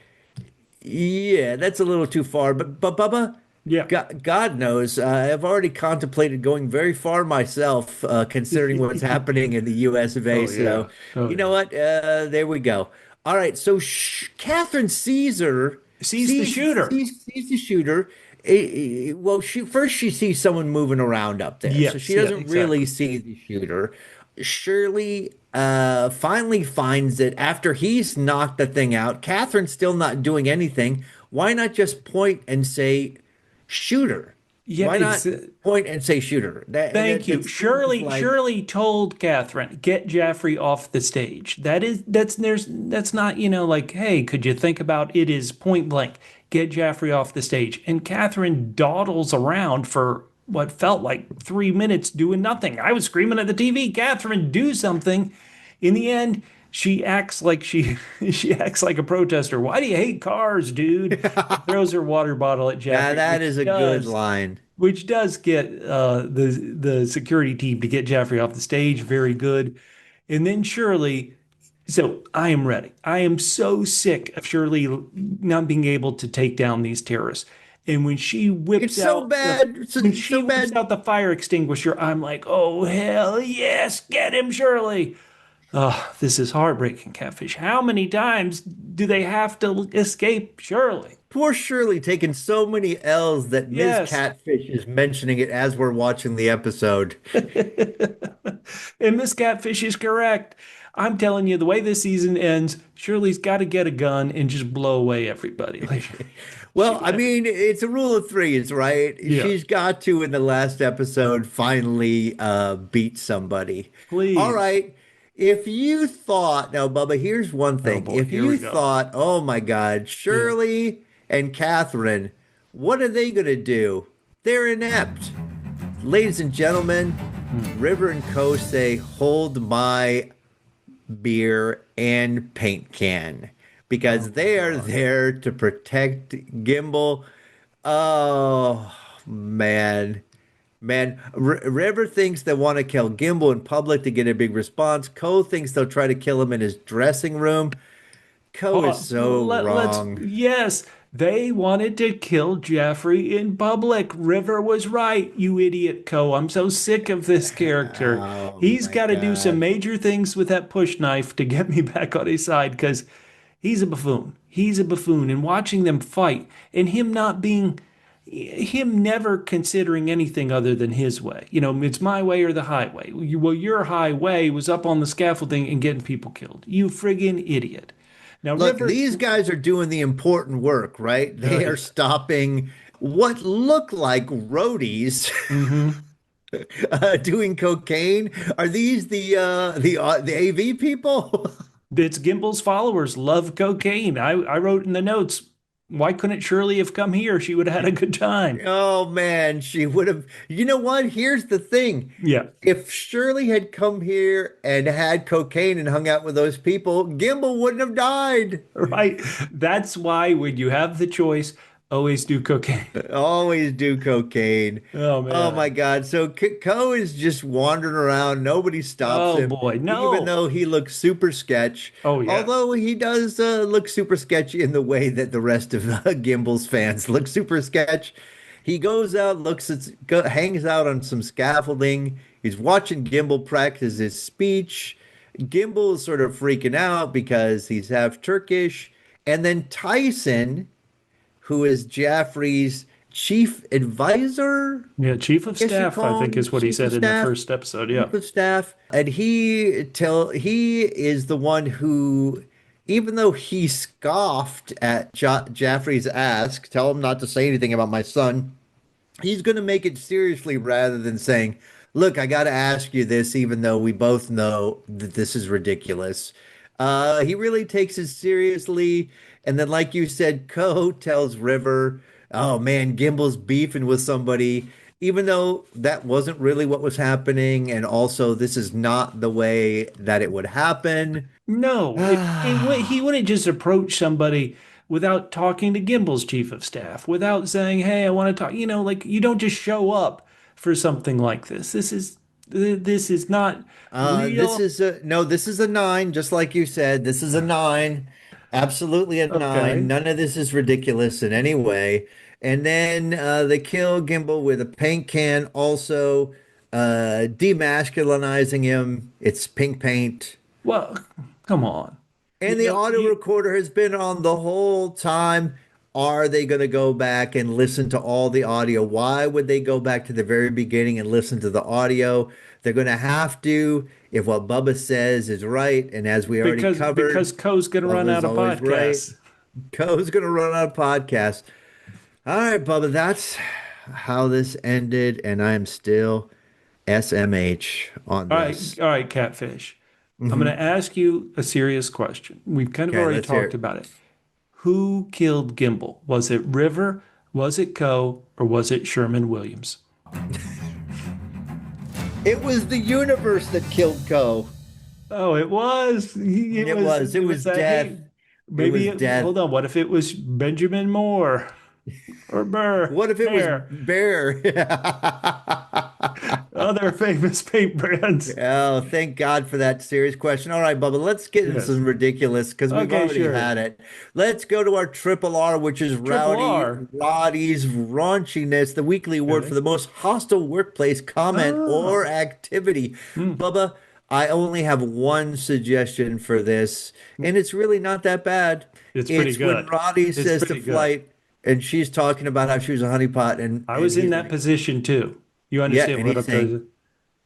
yeah, that's a little too far. But Bubba, Yeah. God knows, I've already contemplated going very far myself, considering what's happening in the U.S. of A. Oh So, yeah. Oh you know yeah. what? There we go. All right. So Catherine Caesar Sees the shooter. sees the shooter. Well, she sees someone moving around up there, so she Yes. Yeah. doesn't really Exactly. see the shooter. Shirley finally finds it after he's knocked the thing out. Catherine's still not doing anything. Why not just point and say shooter? Yeah. Why not point and say shooter? Thank you. That seems like Shirley told Catherine, get Jaffrey off the stage. That's not, like, hey, could you think about it is point blank, get Jaffrey off the stage. And Catherine dawdles around for what felt like 3 minutes doing nothing. I was screaming at the TV, Catherine, do something. In the end, she acts like she acts like a protester. Why do you hate cars, dude? And throws her water bottle at now Jaffrey, that is a good line. which does get the security team to get Jaffrey off the stage. Very good. And then Shirley, so I am ready. I am so sick of Shirley not being able to take down these terrorists. And It's so bad. when It's she so whips bad. out the fire extinguisher, I'm like, oh hell yes, get him, Shirley. Oh, this is heartbreaking, Catfish. How many times do they have to escape Shirley? Poor Shirley taking so many L's that Ms. Yes. Catfish is mentioning it as we're watching the episode. And Miss Catfish is correct. I'm telling you, the way this season ends, Shirley's got to get a gun and just blow away everybody. Like, Well, I she, mean, it's a rule of threes, right? yeah, She's got to, in the last episode, finally beat somebody. All please. right. If you thought, now, Bubba, here's one Oh thing. boy, If here we you go. thought, oh my God, Yeah. Shirley and Catherine, what are they going to do? They're inept. Ladies and gentlemen, Hmm. River and Co. say, hold my beer and paint can Oh because my they are God. there to protect Gimbal. Oh man, man. River thinks they want to kill Gimbal in public to get a big response. Co thinks they'll try to kill him in his dressing room. Co is so wrong. Yes, they wanted to kill Jaffrey in public. River was right, you idiot, Co. I'm so sick of this character. Oh He's my got to do some God. major things with that push knife to get me back on his side because he's a buffoon. He's a buffoon. And watching them fight and him never considering anything other than his way. It's my way or the highway. Well, your highway was up on the scaffolding and getting people killed. You friggin' idiot. Now, Look, River, these guys are doing the important work, right? They are yeah. stopping what look like roadies Hmm. doing cocaine. Are these the AV people? It's Gimball's followers love cocaine. I wrote in the notes, why couldn't Shirley have come here? She would have had a good time. Oh man, she would have. You know what? Here's the thing. Yeah, If Shirley had come here and had cocaine and hung out with those people, Gimbal wouldn't have died. right. That's why when you have the choice, always do cocaine. Always do cocaine. Oh Oh my man. God. So Ko is just wandering around. Nobody stops Oh him, boy. even No. though he looks super sketch. Oh yeah. Although he does look super sketchy in the way that the rest of Gimbal's fans look super sketch. He goes out, hangs out on some scaffolding. He's watching Gimbal practice his speech. Gimbal is sort of freaking out because he's half Turkish. And then Tyson, who is Jaffrey's chief advisor, Yeah, chief I of guess you staff, I call think him is what he chief of said in the staff, first episode. Yeah. chief of staff, and he is the one who, even though he scoffed at Jaffrey's ask, tell him not to say anything about my son. He's going to make it seriously rather than saying, "Look, I got to ask you this, even though we both know that this is ridiculous." He really takes it seriously. And then, like you said, Ko tells River, "Oh man, Gimbal's beefing with somebody," even though that wasn't really what was happening. And also, this is not the way that it would happen. No, he wouldn't just approach somebody without talking to Gimbel's chief of staff, without saying, "Hey, I want to talk." Like you don't just show up for something like this. This is not This real. is a no, this is a nine, just like you said. This is a nine. Absolutely a nine. Okay. None of this is ridiculous in any way. And then they kill Gimbal with a paint can, also demasculinizing him. It's pink paint. Well, come on. And the audio recorder has been on the whole time. Are they going to go back and listen to all the audio? Why would they go back to the very beginning and listen to the audio? They're going to have to, if what Bubba says is right. And as we already because covered, Co's gonna run Bubba's out of always right. podcasts. Co's going to run out of podcasts. All right, Bubba, that's how this ended. And I am still SMH on this. All right, Catfish. I'm Hmm. gonna ask you a serious question. We've kind of Okay, already let's hear talked it. about it. Who killed Gimbal? Was it River? Was it Co? Or was it Sherman Williams? It was the universe that killed Co. Oh, it was. It was. It was that. death. Hey, It maybe. was death. Hold on. What if it was Benjamin Moore or Burr? What if it was Bear? Bear? Other famous paint brands. Oh, thank God for that serious question. All right, Bubba, let's get into Yes. some ridiculous because we've Okay, already sure. had it. Let's go to our triple R, which is Triple R. Roddy's raunchiness, the weekly award for Okay. the most hostile workplace comment or Oh. activity. Hmm. Bubba, I only have one suggestion for this, and it's really not that bad. It's pretty It's when good. Roddy It's says to pretty good. Flyte, and she's talking about how she was a honeypot, I and was in he's that like, position too. You yeah, understand and what he's I'm saying, saying?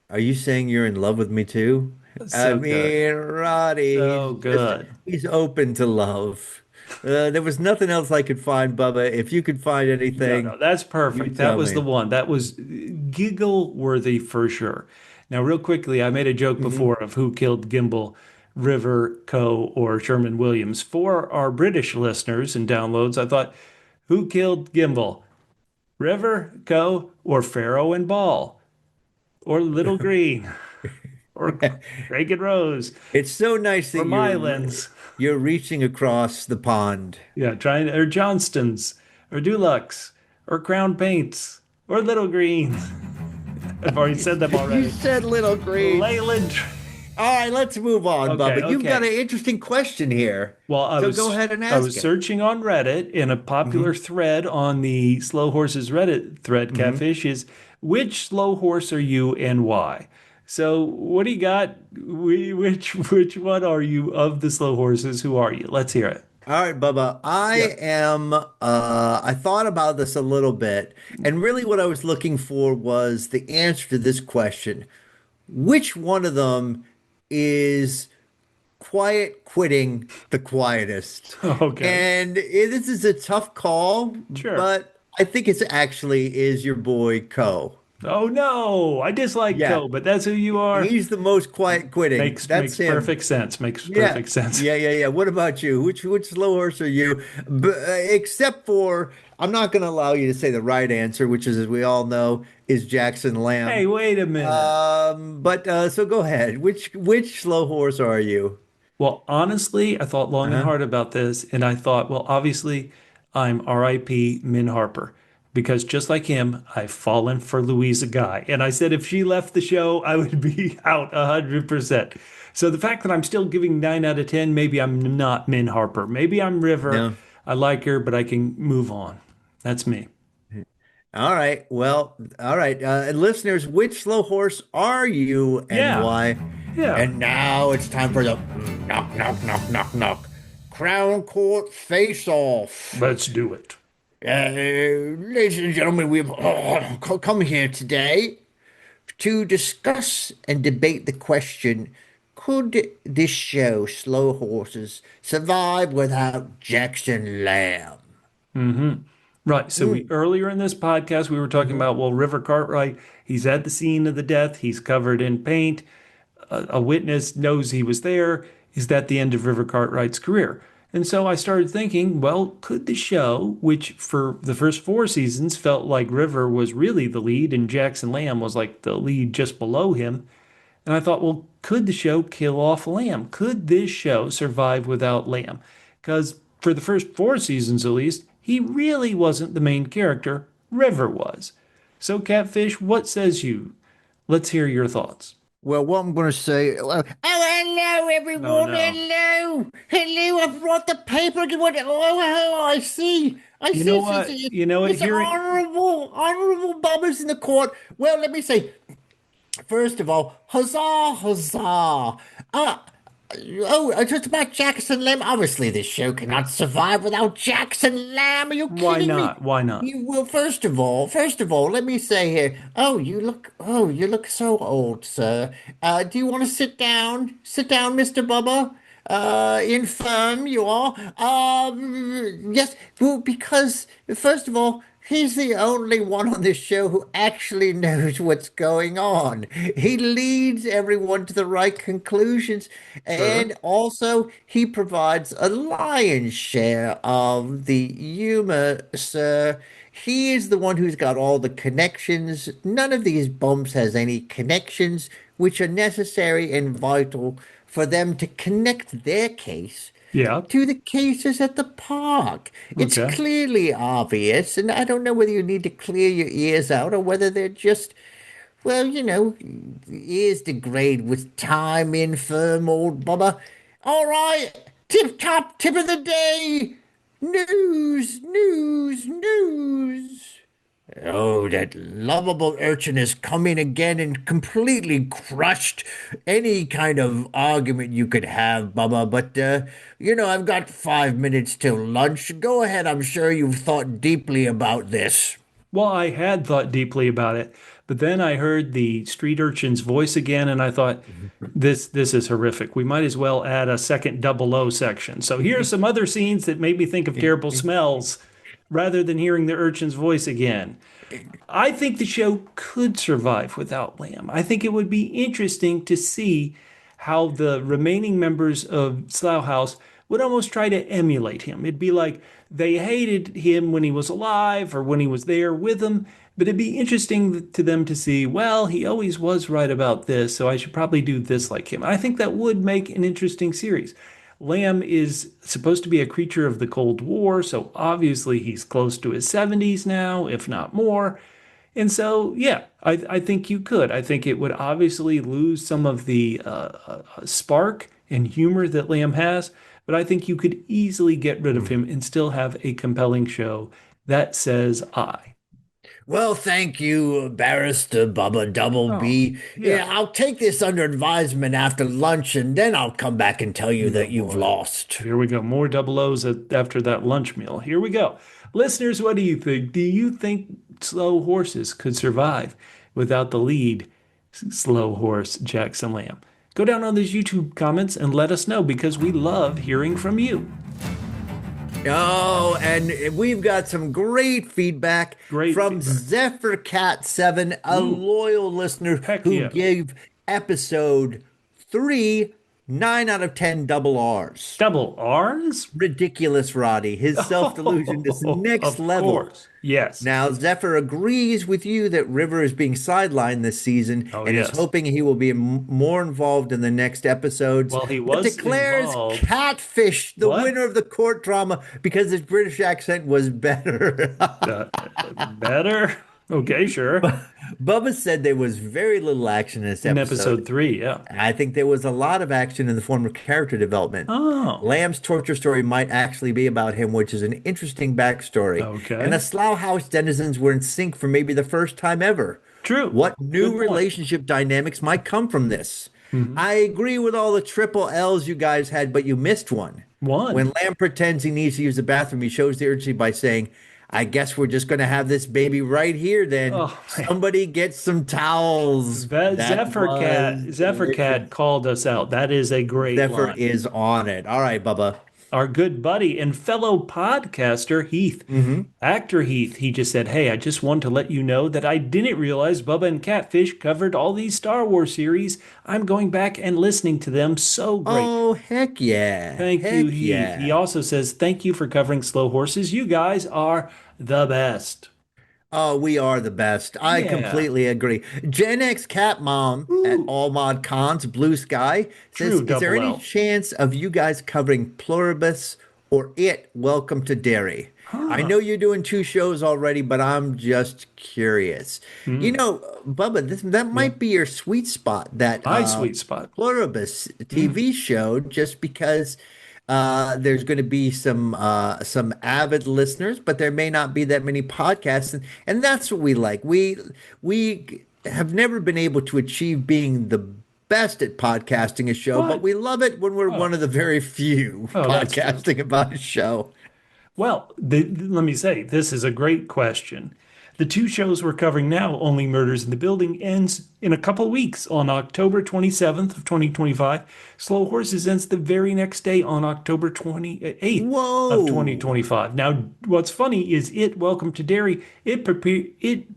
are you saying you're in love with me too? I So good. mean, Roddy, So good. he's open to love. There was nothing else I could find, Bubba. If you could find No, no, anything, that's you perfect. That tell was the me. one. That was giggle worthy for sure. Now, real quickly, I made a joke Hmm. before of who killed Gimbal, River, Co, or Sherman Williams. For our British listeners and downloads, I thought, who killed Gimbal? River, Co, or Pharaoh and Ball, or Little Green, or Craig and Rose, It's so nice or that Mylands. you're reaching across the pond. Yeah, trying or Johnston's or Dulux or Crown Paints or Little Green. I've already said them You already. said little green. Leyland. All right, let's move on, Okay, Bubba. You've got okay. an interesting question here. Well, So go ahead and I ask was it. searching on Reddit, and a popular Hmm. thread on the Slow Horses Reddit thread, Hmm. Catfish, is which slow horse are you and why? So, what do you got? Which one are you of the slow horses? Who are you? Let's hear it. All right, Bubba. Yeah. I thought about this a little bit, and really what I was looking for was the answer to this question. Which one of them is quiet quitting the quietest? Okay. And this is a tough call, Sure. but I think it's actually is your boy Co. Oh no, I dislike Yeah, Co, but that's who you are. he's the most quiet quitting. Makes That's him. perfect sense. Makes Yeah, perfect sense. yeah. What about you? Which slow horse are you? Except for, I'm not going to allow you to say the right answer, which is, as we all know, is Jackson Hey, Lamb. wait a minute. But so go ahead. Which slow horse are you? Well, honestly, I thought long and Uh-huh. hard about this, and I thought, well, obviously, I'm RIP Min Harper because just like him, I've fallen for Louisa Guy. And I said if she left the show, I would be out 100%. So the fact that I'm still giving 9 out of 10, maybe I'm not Min Harper. Maybe I'm River. No. I like her, but I can move on. That's me. All right. Well, all right. Listeners, which slow horse are you and Yeah. why? Yeah. And now it's time for the knock. Crown Court face off. Let's do it. Ladies and gentlemen, we've come here today to discuss and debate the question, could this show, Slow Horses, survive without Jackson Lamb? Right. So we earlier in this podcast we were talking Mhm. about, well, River Cartwright, he's at the scene of the death, he's covered in paint. A witness knows he was there. Is that the end of River Cartwright's career? And so I started thinking, well, could the show, which for the first 4 seasons felt like River was really the lead and Jackson Lamb was like the lead just below him, and I thought, well, could the show kill off Lamb? Could this show survive without Lamb? Because for the first 4 seasons, at least, he really wasn't the main character. River was. So, Catfish, what says you? Let's hear your thoughts. Well, what I'm going to say. Hello, Oh, everyone. no. Hello. I brought the paper. I see. I You see. know what? You know what? It's honorable Bubba's in the court. Well, let me say, first of all, huzzah, huzzah. Uh, just about Jackson Lamb. Obviously, this show cannot survive without Jackson Lamb. Are you Why kidding me? not? Why not? Well, first of all, let me say here. You look so old, sir. Do you want to sit down? Sit down, Mr. Bubba. Infirm you are. Yes. Well, because first of all, he's the only one on this show who actually knows what's going on. He leads everyone to the right conclusions, Sure. and also he provides a lion's share of the humor, sir. He is the one who's got all the connections. None of these bumps has any connections, which are necessary and vital for them to connect their case Yeah. to the cases at the park. It's Okay. clearly obvious, and I don't know whether you need to clear your ears out or whether they're just, well, ears degrade with time, infirm old Bubba. All right, tip of the day. News. Oh, that lovable urchin has come in again and completely crushed any kind of argument you could have, Bubba. But, I've got 5 minutes till lunch. Go ahead. I'm sure you've thought deeply about this. Well, I had thought deeply about it, but then I heard the street urchin's voice again, and I thought, this is horrific. We might as well add a second double O section. So here are some other scenes that made me think of terrible smells rather than hearing the urchin's voice again. I think the show could survive without Lamb. I think it would be interesting to see how the remaining members of Slough House would almost try to emulate him. It'd be like they hated him when he was alive or when he was there with them, but it'd be interesting to them to see, well, he always was right about this, so I should probably do this like him. I think that would make an interesting series. Lamb is supposed to be a creature of the Cold War, so obviously he's close to his 70s now, if not more. And so, yeah, I think you could. I think it would obviously lose some of the spark and humor that Lamb has, but I think you could easily get rid of him and still have a compelling show that says I. Well, thank you, Barrister Bubba Double Oh, B. Yeah, yeah. I'll take this under advisement after lunch, and then I'll come back and tell you Oh that you've boy. lost. Here we go. More double O's after that lunch meal. Here we go. Listeners, what do you think? Do you think slow horses could survive without the lead slow horse, Jackson Lamb? Go down on those YouTube comments and let us know because we love hearing from you. Oh, and we've got some great feedback Great from feedback. Zephyr Cat 7, a Ooh, loyal listener heck who yeah. gave episode 3 9 out of 10 double R's. Double R's? Ridiculous, Roddy. His self-delusion is Oh, next of level. course. Yes. Now, Zephyr agrees with you that River is being sidelined this season Oh, and is yes. hoping he will be more involved in the next episodes, Well, he but was declares involved. Catfish the What? winner of the court drama because his British accent was better. Uh, better? Okay, sure. Bubba said there was very little action in this In episode. episode 3, yeah. I think there was a lot of action in the form of character development. Oh, Lamb's torture story might actually be about him, which is an interesting backstory. And the okay. Slough House denizens were in sync for maybe the first time ever. True. What Good new point. relationship dynamics might come from this? Mhm. I agree with all the triple L's you guys had, but you missed one. When One. Lamb pretends he needs to use the bathroom, he shows the urgency by saying, I guess we're just going to have this baby right here then. Oh, man. Somebody get some towels. That was Zephyr delicious. Cat called us out. That is a great Zephyr line. is on it. All right, Bubba. Our good buddy and fellow podcaster Heath, Hmm. actor Heath, he just said, "Hey, I just want to let you know that I didn't realize Bubba and Catfish covered all these Star Wars series. I'm going back and listening to them. So great. Oh, heck yeah. Thank you, Heck Heath." He yeah. also says, "Thank you for covering slow horses. You guys are the best." Oh, we are the best. I Yeah. completely agree. Gen X Cat Mom at Ooh, All Mod Cons Blue Sky says, true is there double any L. chance of you guys covering Pluribus or It Welcome to Dairy? I know you're doing two shows already, but I'm just curious. You Mm, know, Bubba, that yeah. might be your sweet spot, that My sweet spot. Pluribus Mm, TV show, just because there's going to be some avid listeners, but there may not be that many podcasts, and that's what we like. We have never been able to achieve being the best at podcasting a show, but what? we love it when we're one Oh, of the very few oh, that's true. podcasting about a show. Well, let me say, this is a great question. The two shows we're covering now, Only Murders in the Building, ends in a couple of weeks on October 27th of 2025. Slow Horses ends the very next day on October 28th of Whoa. 2025. Now, what's funny is Welcome to Derry, it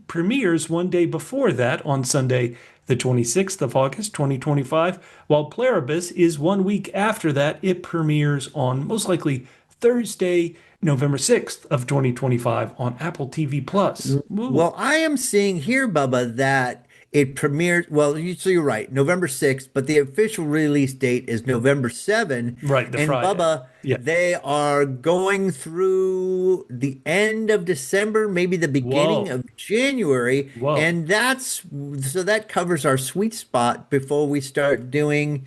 premieres one day before that on Sunday, the 26th of August, 2025, while Pluribus is one week after that. It premieres on most likely Thursday, November 6th of 2025 on Apple TV Plus. Woo. Well, I am seeing here, Bubba, that it premiered. Well, so you're right, November 6th, but the official release date is November 7. Right, the And Friday. Bubba, Yeah. they are going through the end of December, maybe the beginning Whoa. of January. Whoa. And so that covers our sweet spot before we start doing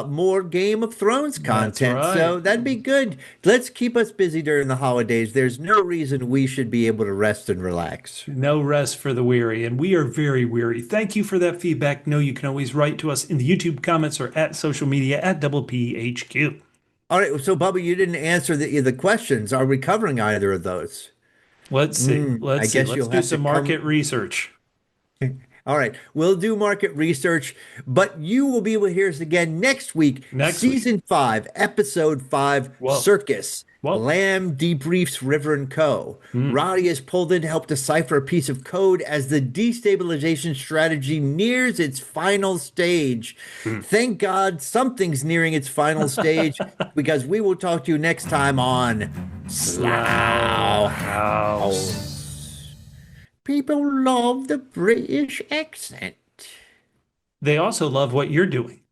more Game of Thrones That's content. So right. that'd be good. Let's keep us busy during the holidays. There's no reason we should be able to rest and relax. No rest for the weary, and we are very weary. Thank you for that feedback. Know you can always write to us in the YouTube comments or at social media at double PHQ. All right, so Bubba, you didn't answer the questions. Are we covering either of those? Let's see. I Let's see. guess Let's you'll do have to some market come. research. All right, we'll do market research, but you will be able to hear us again next week, Next week. season 5, episode 5, Whoa. Circus. Whoa. Lamb debriefs River and Co. Hmm. Roddy is pulled in to help decipher a piece of code as the destabilization strategy nears its final stage. Hmm. Thank God something's nearing its final stage, because we will talk to you next time on Slough Slough House. House. People love the British accent. They also love what you're doing.